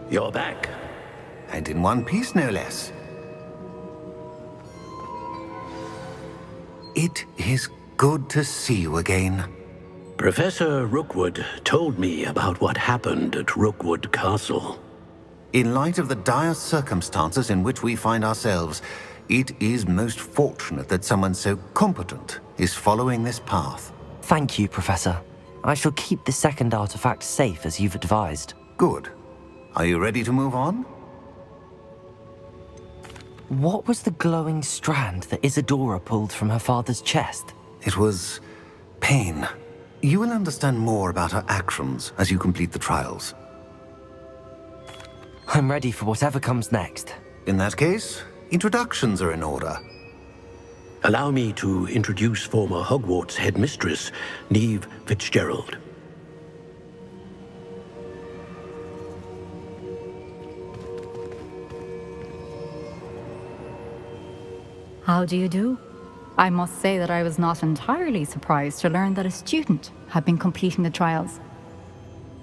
You're back. And in one piece, no less. It is good to see you again. Professor Rookwood told me about what happened at Rookwood Castle. In light of the dire circumstances in which we find ourselves, it is most fortunate that someone so competent is following this path. Thank you, Professor. I shall keep the second artifact safe as you've advised. Good. Are you ready to move on? What was the glowing strand that Isadora pulled from her father's chest? It was pain. You will understand more about her actions as you complete the trials. I'm ready for whatever comes next. In that case, introductions are in order. Allow me to introduce former Hogwarts headmistress, Neve Fitzgerald. How do you do? I must say that I was not entirely surprised to learn that a student had been completing the trials.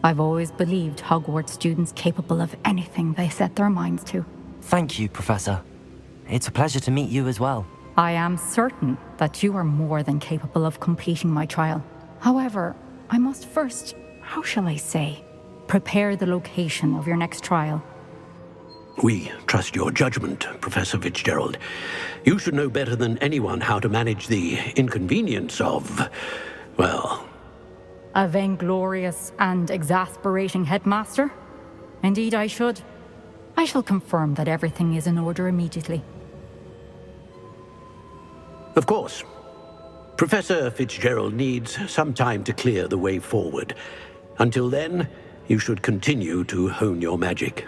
I've always believed Hogwarts students capable of anything they set their minds to. Thank you, Professor. It's a pleasure to meet you as well. I am certain that you are more than capable of completing my trial. However, I must first, how shall I say, prepare the location of your next trial. We trust your judgment, Professor Fitzgerald. You should know better than anyone how to manage the inconvenience of, well... A vainglorious and exasperating headmaster? Indeed I should. I shall confirm that everything is in order immediately. Of course. Professor Fitzgerald needs some time to clear the way forward. Until then, you should continue to hone your magic.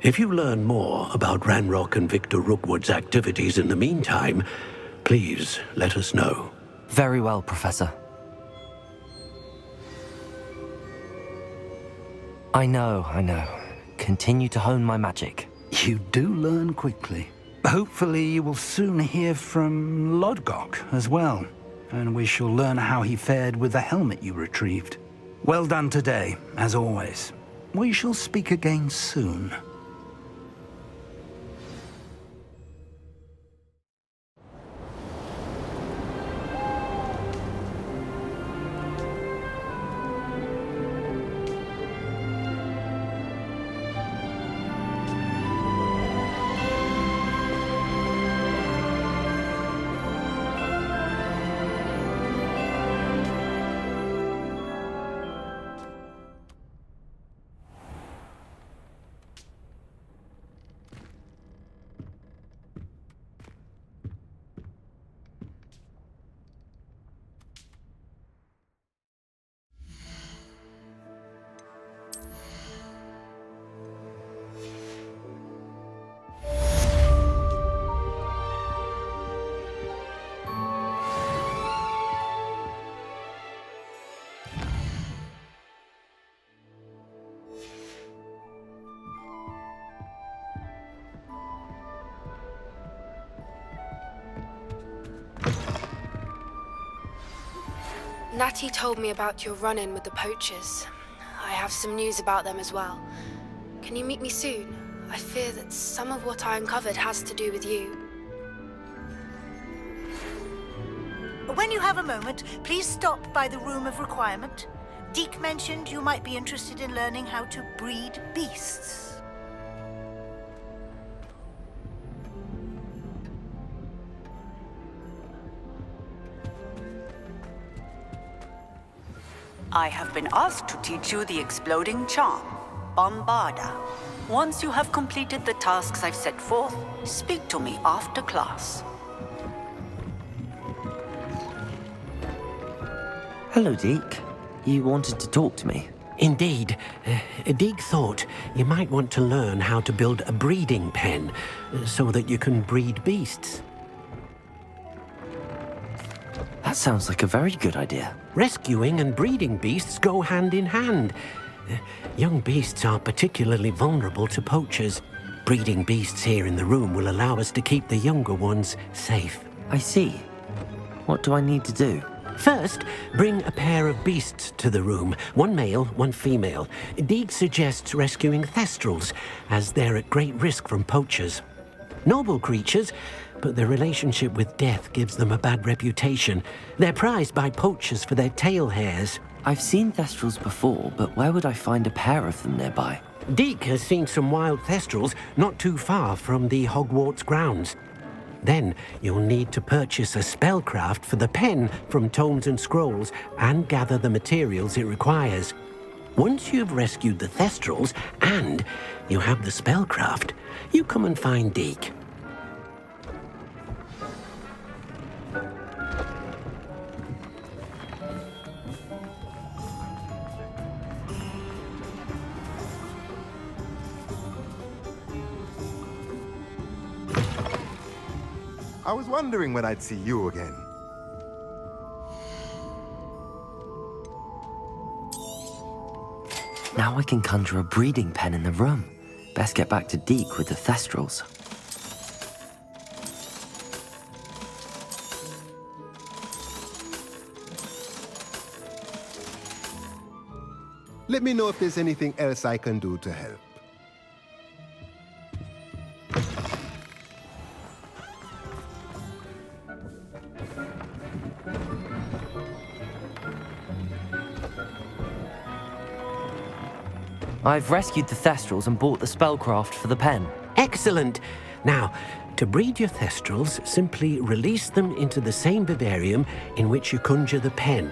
If you learn more about Ranrock and Victor Rookwood's activities in the meantime, please let us know. Very well, Professor. I know. Continue to hone my magic. You do learn quickly. Hopefully you will soon hear from Lodgok as well, and we shall learn how he fared with the helmet you retrieved. Well done today, as always. We shall speak again soon. Natty told me about your run-in with the poachers. I have some news about them as well. Can you meet me soon? I fear that some of what I uncovered has to do with you. When you have a moment, please stop by the Room of Requirement. Deke mentioned you might be interested in learning how to breed beasts. I have been asked to teach you the exploding charm, Bombarda. Once you have completed the tasks I've set forth, speak to me after class. Hello, Deke. You wanted to talk to me? Indeed. Deke thought you might want to learn how to build a breeding pen so that you can breed beasts. That sounds like a very good idea. Rescuing and breeding beasts go hand in hand. Young beasts are particularly vulnerable to poachers. Breeding beasts here in the room will allow us to keep the younger ones safe. I see. What do I need to do? First, bring a pair of beasts to the room. One male, one female. Deek suggests rescuing thestrals, as they're at great risk from poachers. Noble creatures, but their relationship with death gives them a bad reputation. They're prized by poachers for their tail hairs. I've seen thestrals before, but where would I find a pair of them nearby? Deek has seen some wild thestrals not too far from the Hogwarts grounds. Then you'll need to purchase a spellcraft for the pen from Tomes and Scrolls and gather the materials it requires. Once you've rescued the thestrals and you have the spellcraft, you come and find Deek. I was wondering when I'd see you again. Now I can conjure a breeding pen in the room. Best get back to Deek with the thestrals. Let me know if there's anything else I can do to help. I've rescued the thestrals and bought the spellcraft for the pen. Excellent! Now, to breed your thestrals, simply release them into the same vivarium in which you conjure the pen.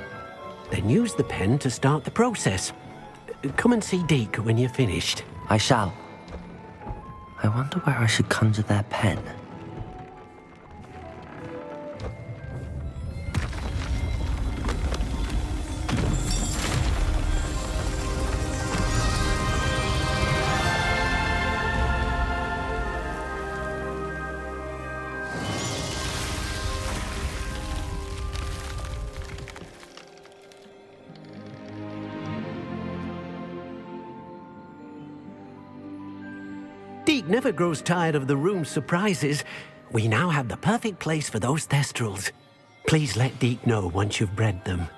Then use the pen to start the process. Come and see Deek when you're finished. I shall. I wonder where I should conjure their pen. Deek never grows tired of the room's surprises. We now have the perfect place for those thestrals. Please let Deek know once you've bred them.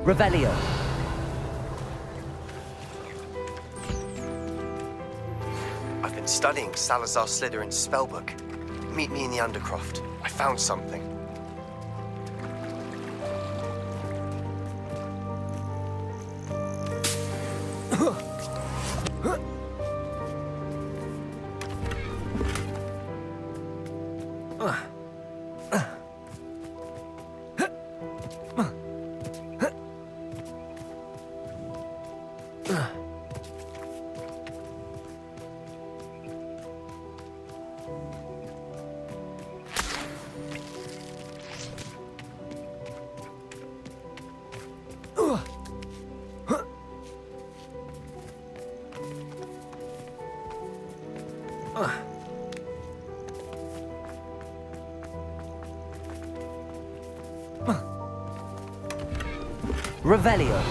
Revelio. I've been studying Salazar Slytherin's spellbook. Meet me in the Undercroft. I found something. Revelio.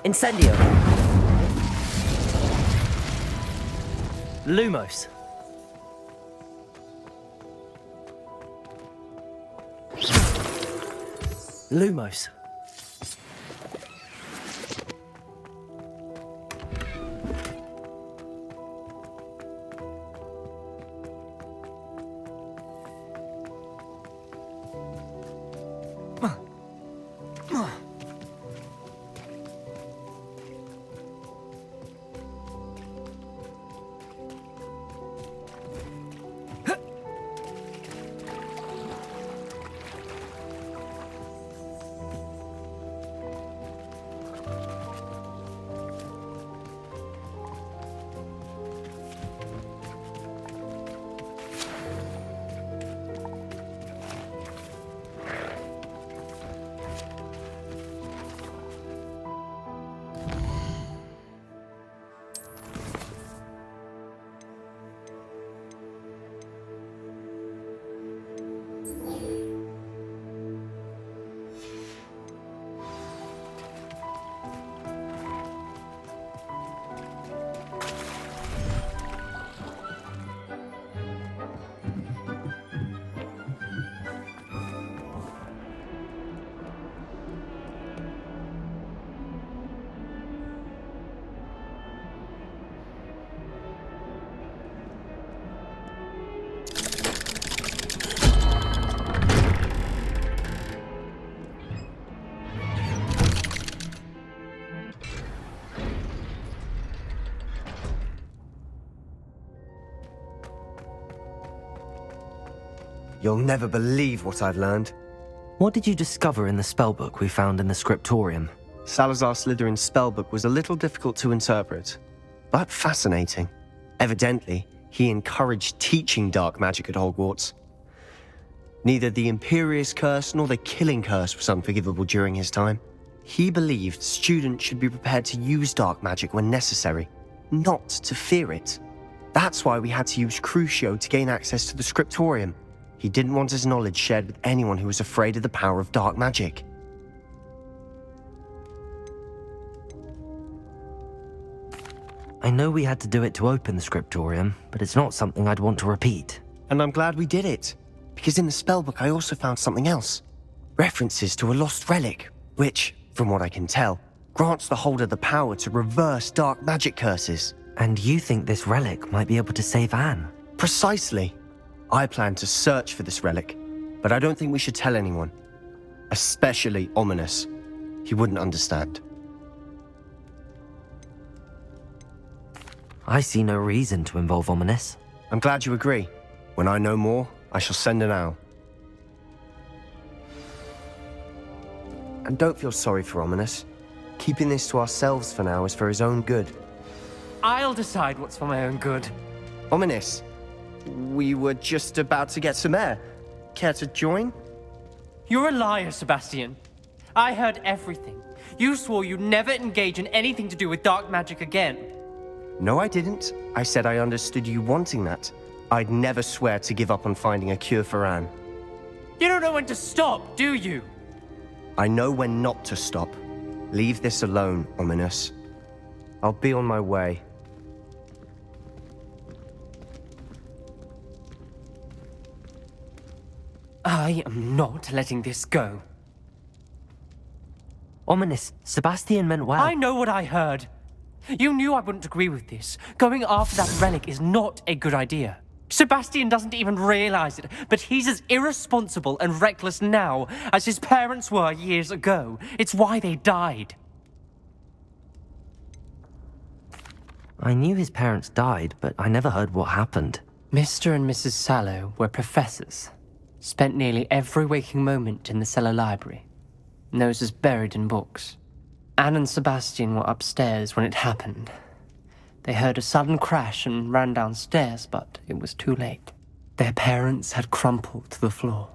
Incendio. Lumos. Lumos. You'll never believe what I've learned. What did you discover in the spellbook we found in the scriptorium? Salazar Slytherin's spellbook was a little difficult to interpret, but fascinating. Evidently, he encouraged teaching dark magic at Hogwarts. Neither the Imperious Curse nor the Killing Curse was unforgivable during his time. He believed students should be prepared to use dark magic when necessary, not to fear it. That's why we had to use Crucio to gain access to the scriptorium. He didn't want his knowledge shared with anyone who was afraid of the power of dark magic. I know we had to do it to open the scriptorium, but it's not something I'd want to repeat. And I'm glad we did it, because in the spellbook I also found something else. References to a lost relic, which, from what I can tell, grants the holder the power to reverse dark magic curses. And you think this relic might be able to save Anne? Precisely. I plan to search for this relic, but I don't think we should tell anyone. Especially Ominous. He wouldn't understand. I see no reason to involve Ominous. I'm glad you agree. When I know more, I shall send an owl. And don't feel sorry for Ominous. Keeping this to ourselves for now is for his own good. I'll decide what's for my own good. Ominous, we were just about to get some air. Care to join? You're a liar, Sebastian. I heard everything. You swore you'd never engage in anything to do with dark magic again. No, I didn't. I said I understood you wanting that. I'd never swear to give up on finding a cure for Anne. You don't know when to stop, do you? I know when not to stop. Leave this alone, Ominous. I'll be on my way. I am not letting this go. Ominous, Sebastian meant well. I know what I heard. You knew I wouldn't agree with this. Going after that relic is not a good idea. Sebastian doesn't even realize it, but he's as irresponsible and reckless now as his parents were years ago. It's why they died. I knew his parents died, but I never heard what happened. Mr. and Mrs. Sallow were professors. Spent nearly every waking moment in the cellar library. Noses buried in books. Anne and Sebastian were upstairs when it happened. They heard a sudden crash and ran downstairs, but it was too late. Their parents had crumpled to the floor.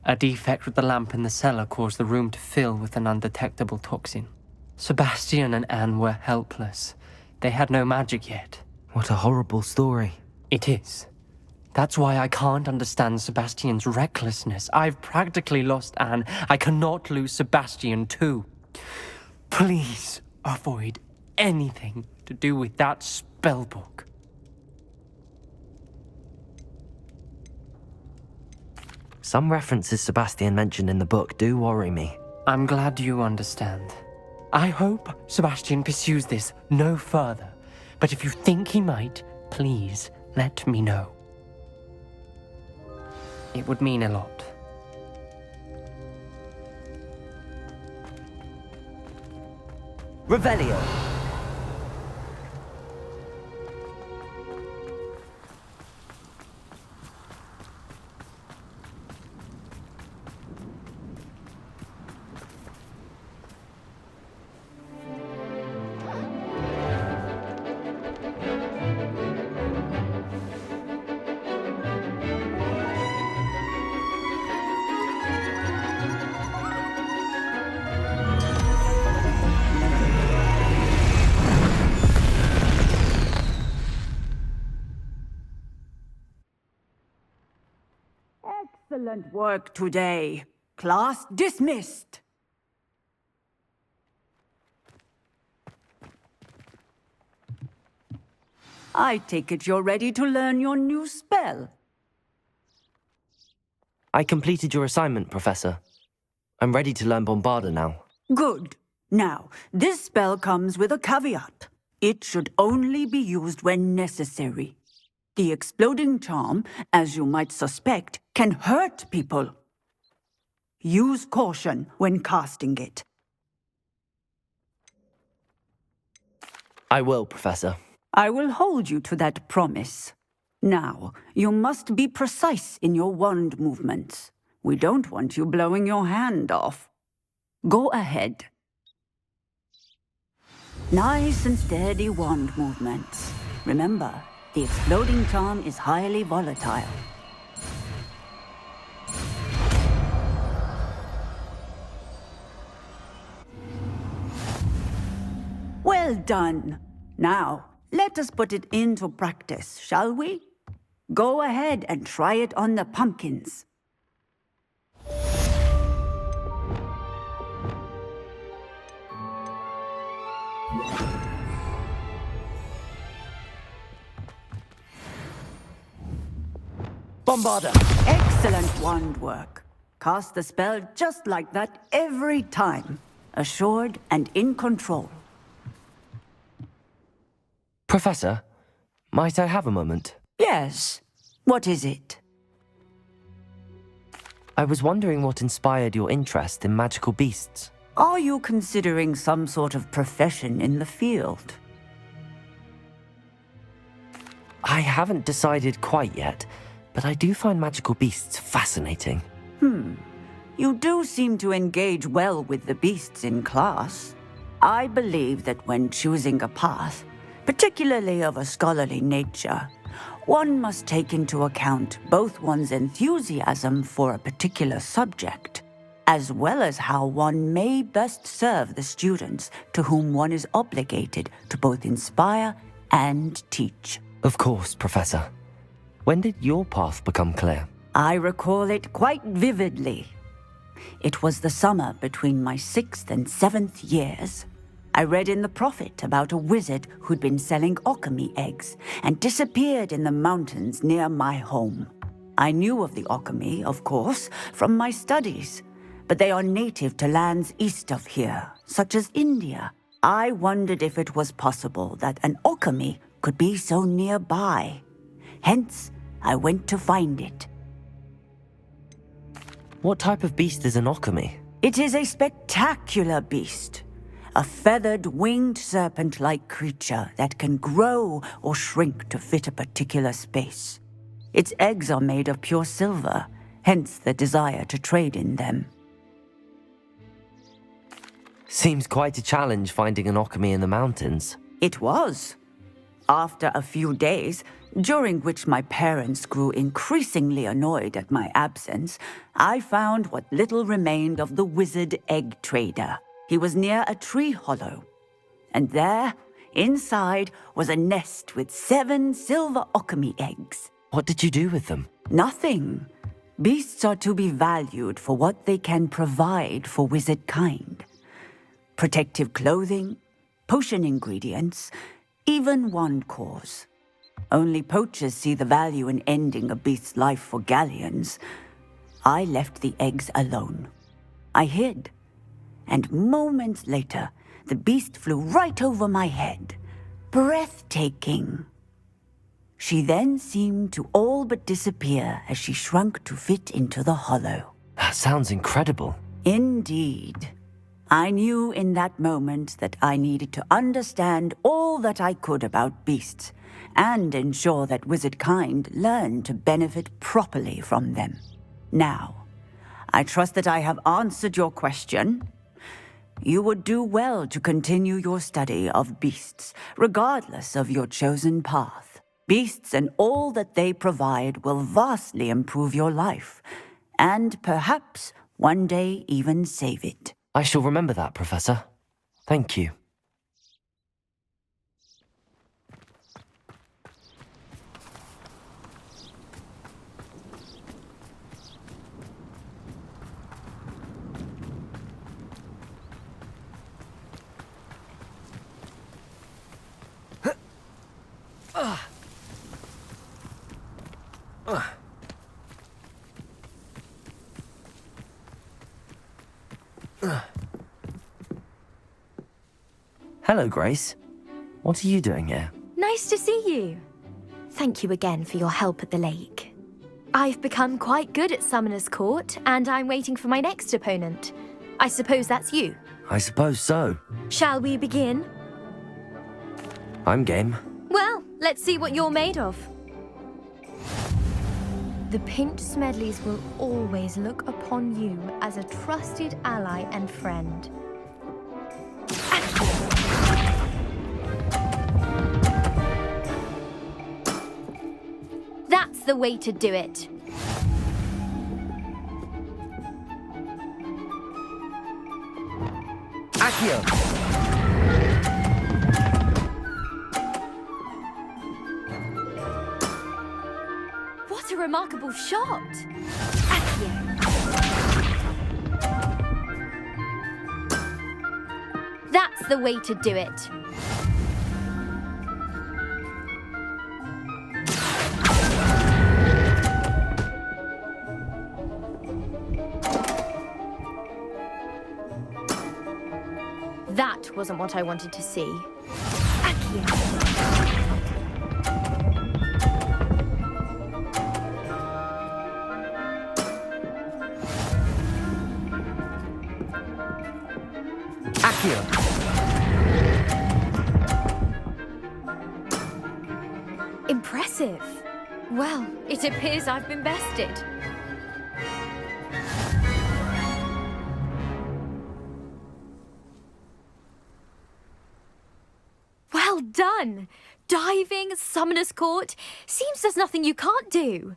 A defect with the lamp in the cellar caused the room to fill with an undetectable toxin. Sebastian and Anne were helpless. They had no magic yet. What a horrible story. It is. That's why I can't understand Sebastian's recklessness. I've practically lost Anne. I cannot lose Sebastian too. Please avoid anything to do with that spellbook. Some references Sebastian mentioned in the book do worry me. I'm glad you understand. I hope Sebastian pursues this no further. But if you think he might, please let me know. It would mean a lot. Revelio. Excellent work today. Class dismissed. I take it you're ready to learn your new spell. I completed your assignment, Professor. I'm ready to learn Bombarda now. Good. Now, this spell comes with a caveat. It should only be used when necessary. The exploding charm, as you might suspect, can hurt people. Use caution when casting it. I will, Professor. I will hold you to that promise. Now, you must be precise in your wand movements. We don't want you blowing your hand off. Go ahead. Nice and steady wand movements. Remember, the exploding charm is highly volatile. Well done. Now, let us put it into practice, shall we? Go ahead and try it on the pumpkins. Bombarda! Excellent wand work. Cast the spell just like that every time. Assured and in control. Professor, might I have a moment? Yes. What is it? I was wondering what inspired your interest in magical beasts. Are you considering some sort of profession in the field? I haven't decided quite yet, but I do find magical beasts fascinating. You do seem to engage well with the beasts in class. I believe that when choosing a path, particularly of a scholarly nature, one must take into account both one's enthusiasm for a particular subject, as well as how one may best serve the students to whom one is obligated to both inspire and teach. Of course, Professor. When did your path become clear? I recall it quite vividly. It was the summer between my 6th and 7th years. I read in the Prophet about a wizard who'd been selling alchemy eggs and disappeared in the mountains near my home. I knew of the alchemy, of course, from my studies, but they are native to lands east of here, such as India. I wondered if it was possible that an alchemy could be so nearby. Hence, I went to find it. What type of beast is an alchemy? It is a spectacular beast. A feathered, winged serpent-like creature that can grow or shrink to fit a particular space. Its eggs are made of pure silver, hence the desire to trade in them. Seems quite a challenge finding an alchemy in the mountains. It was. After a few days, during which my parents grew increasingly annoyed at my absence, I found what little remained of the wizard egg trader. He was near a tree hollow, and there, inside, was a nest with 7 silver alchemy eggs. What did you do with them? Nothing. Beasts are to be valued for what they can provide for wizard kind. Protective clothing, potion ingredients, even wand cores. Only poachers see the value in ending a beast's life for galleons. I left the eggs alone. I hid. And moments later, the beast flew right over my head. Breathtaking. She then seemed to all but disappear as she shrunk to fit into the hollow. That sounds incredible. Indeed. I knew in that moment that I needed to understand all that I could about beasts and ensure that wizard kind learned to benefit properly from them. Now, I trust that I have answered your question. You would do well to continue your study of beasts, regardless of your chosen path. Beasts and all that they provide will vastly improve your life, and perhaps one day even save it. I shall remember that, Professor. Thank you. Hello, Grace. What are you doing here? Nice to see you. Thank you again for your help at the lake. I've become quite good at Summoner's Court, and I'm waiting for my next opponent. I suppose that's you. I suppose so. Shall we begin? I'm game. Well, let's see what you're made of. The Pint Smedleys will always look upon you as a trusted ally and friend. That's the way to do it. Accio! What a remarkable shot! Accio. That's the way to do it. That wasn't what I wanted to see. Accio. Accio! Impressive. Well, it appears I've been bested. Well done! Diving, Summoner's Court. Seems there's nothing you can't do.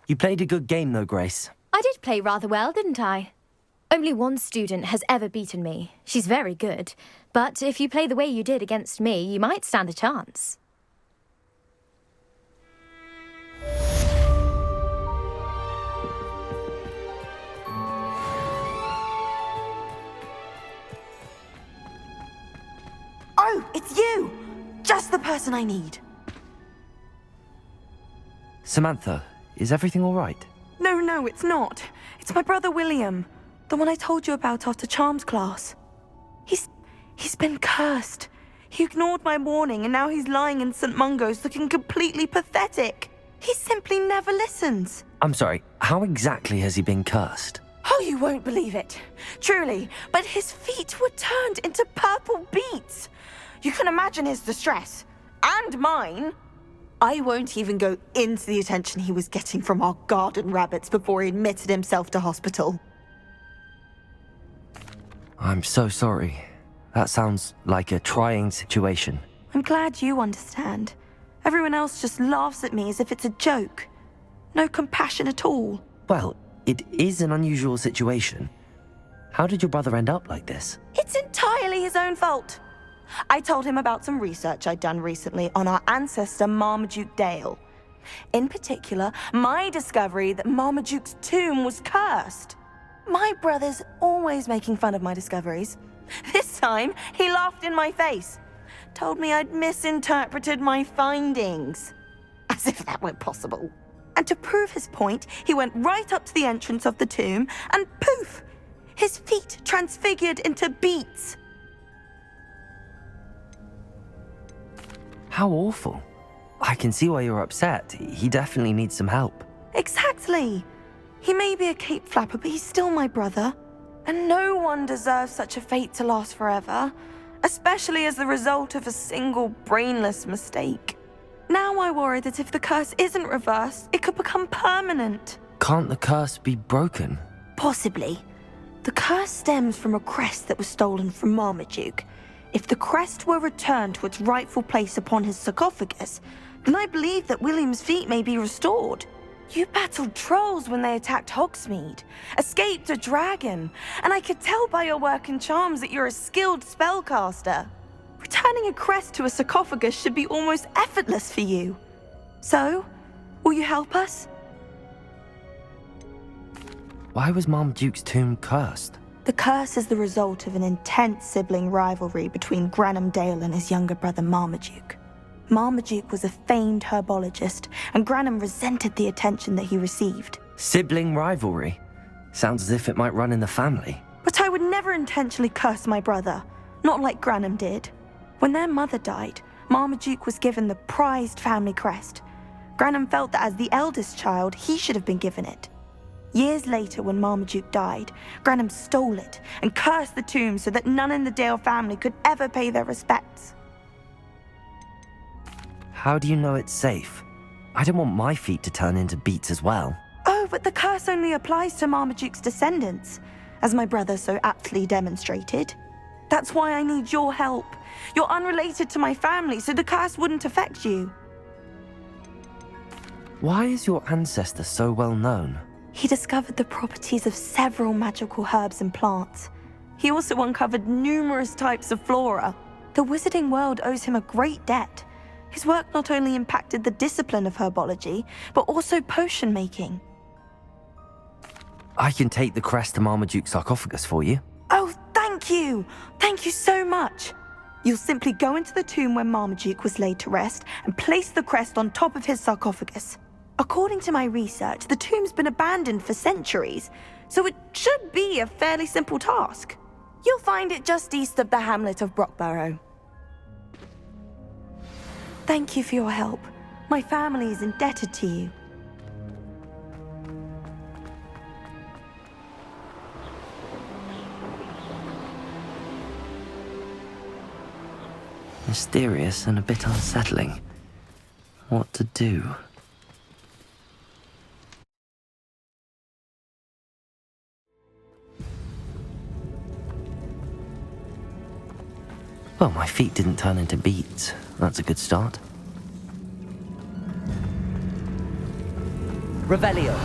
You played a good game, though, Grace. I did play rather well, didn't I? Only one student has ever beaten me. She's very good. But if you play the way you did against me, you might stand a chance. Oh, it's you! Just the person I need. Samantha, is everything all right? No, it's not. It's my brother William, the one I told you about after Charms class. He's been cursed. He ignored my warning, and now he's lying in St. Mungo's looking completely pathetic. He simply never listens. I'm sorry, how exactly has he been cursed? Oh, you won't believe it. Truly, but his feet were turned into purple beets. You can imagine his distress. And mine. I won't even go into the attention he was getting from our garden rabbits before he admitted himself to hospital. I'm so sorry. That sounds like a trying situation. I'm glad you understand. Everyone else just laughs at me as if it's a joke. No compassion at all. Well, it is an unusual situation. How did your brother end up like this? It's entirely his own fault. I told him about some research I'd done recently on our ancestor Marmaduke Dale. In particular, my discovery that Marmaduke's tomb was cursed. My brother's always making fun of my discoveries. This time, he laughed in my face. Told me I'd misinterpreted my findings. As if that were possible. And to prove his point, he went right up to the entrance of the tomb and poof! His feet transfigured into beets. How awful. I can see why you're upset. He definitely needs some help. Exactly. He may be a cape flapper, but he's still my brother. And no one deserves such a fate to last forever, especially as the result of a single brainless mistake. Now I worry that if the curse isn't reversed, it could become permanent. Can't the curse be broken? Possibly. The curse stems from a crest that was stolen from Marmaduke. If the crest were returned to its rightful place upon his sarcophagus, then I believe that William's feet may be restored. You battled trolls when they attacked Hogsmeade, escaped a dragon, and I could tell by your work in charms that you're a skilled spellcaster. Returning a crest to a sarcophagus should be almost effortless for you. So, will you help us? Why was Marmaduke's tomb cursed? The curse is the result of an intense sibling rivalry between Granham Dale and his younger brother Marmaduke. Marmaduke was a famed herbologist, and Granham resented the attention that he received. Sibling rivalry? Sounds as if it might run in the family. But I would never intentionally curse my brother, not like Granham did. When their mother died, Marmaduke was given the prized family crest. Granham felt that as the eldest child, he should have been given it. Years later, when Marmaduke died, Granham stole it and cursed the tomb so that none in the Dale family could ever pay their respects. How do you know it's safe? I don't want my feet to turn into beets as well. Oh, but the curse only applies to Marmaduke's descendants, as my brother so aptly demonstrated. That's why I need your help. You're unrelated to my family, so the curse wouldn't affect you. Why is your ancestor so well known? He discovered the properties of several magical herbs and plants. He also uncovered numerous types of flora. The wizarding world owes him a great debt. His work not only impacted the discipline of herbology, but also potion making. I can take the crest to Marmaduke's sarcophagus for you. Oh, thank you! Thank you so much! You'll simply go into the tomb where Marmaduke was laid to rest and place the crest on top of his sarcophagus. According to my research, the tomb's been abandoned for centuries, so it should be a fairly simple task. You'll find it just east of the hamlet of Brockborough. Thank you for your help. My family is indebted to you. Mysterious and a bit unsettling. What to do? Well, my feet didn't turn into beets. That's a good start. Revelio.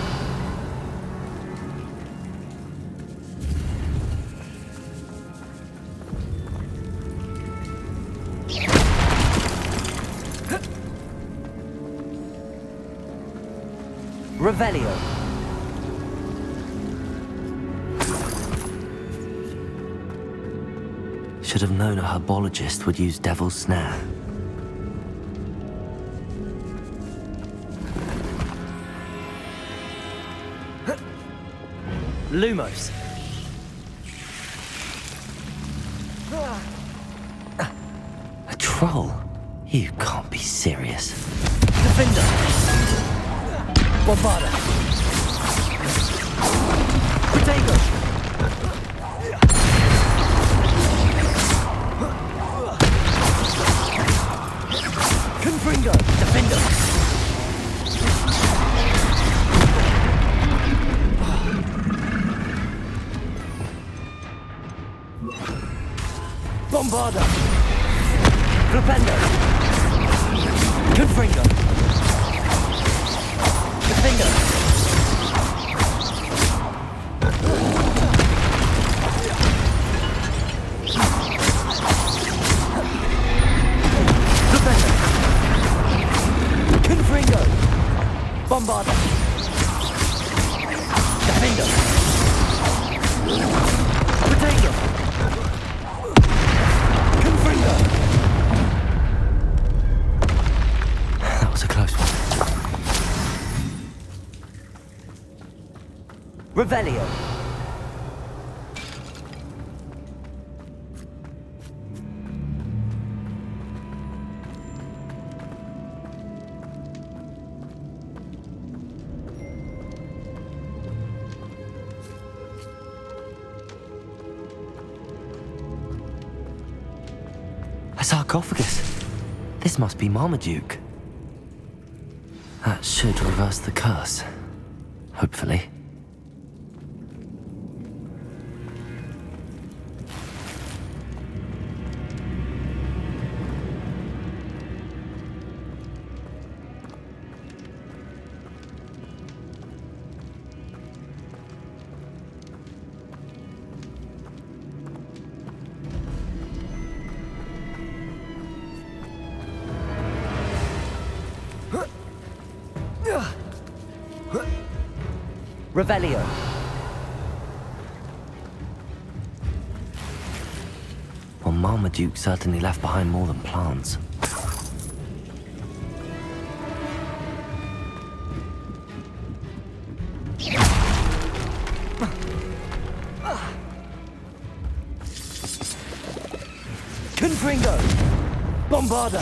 Revelio. Should have known a herbologist would use Devil's Snare. Lumos. A troll? You can't be serious. Defender! Bombarda! Protego! Confringo! Defender! Bombarda! Flipendo! Confringo! Defender! Flipendo! Confringo! Bombarda! Defender! Potato! That was a close one. Revelio. A sarcophagus. This must be Marmaduke. That should reverse the curse. Hopefully. Revelio. Well, Marmaduke certainly left behind more than plants. Confringo! Bombarda!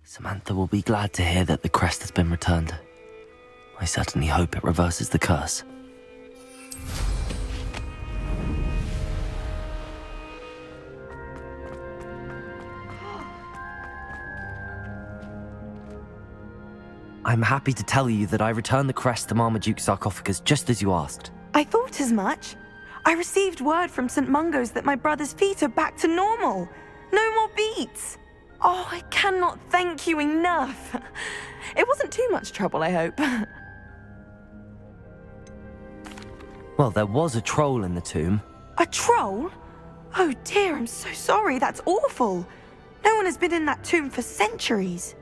Samantha will be glad to hear that the crest has been returned. I certainly hope it reverses the curse. I'm happy to tell you that I returned the crest to Marmaduke's sarcophagus just as you asked. I thought as much. I received word from St. Mungo's that my brother's feet are back to normal. No more beats. Oh, I cannot thank you enough. It wasn't too much trouble, I hope. Well, there was a troll in the tomb. A troll? Oh dear, I'm so sorry. That's awful. No one has been in that tomb for centuries.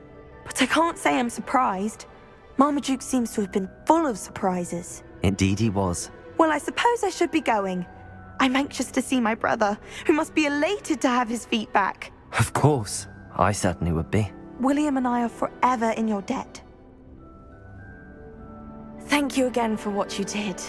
But I can't say I'm surprised. Marmaduke seems to have been full of surprises. Indeed he was. Well, I suppose I should be going. I'm anxious to see my brother, who must be elated to have his feet back. Of course. I certainly would be. William and I are forever in your debt. Thank you again for what you did.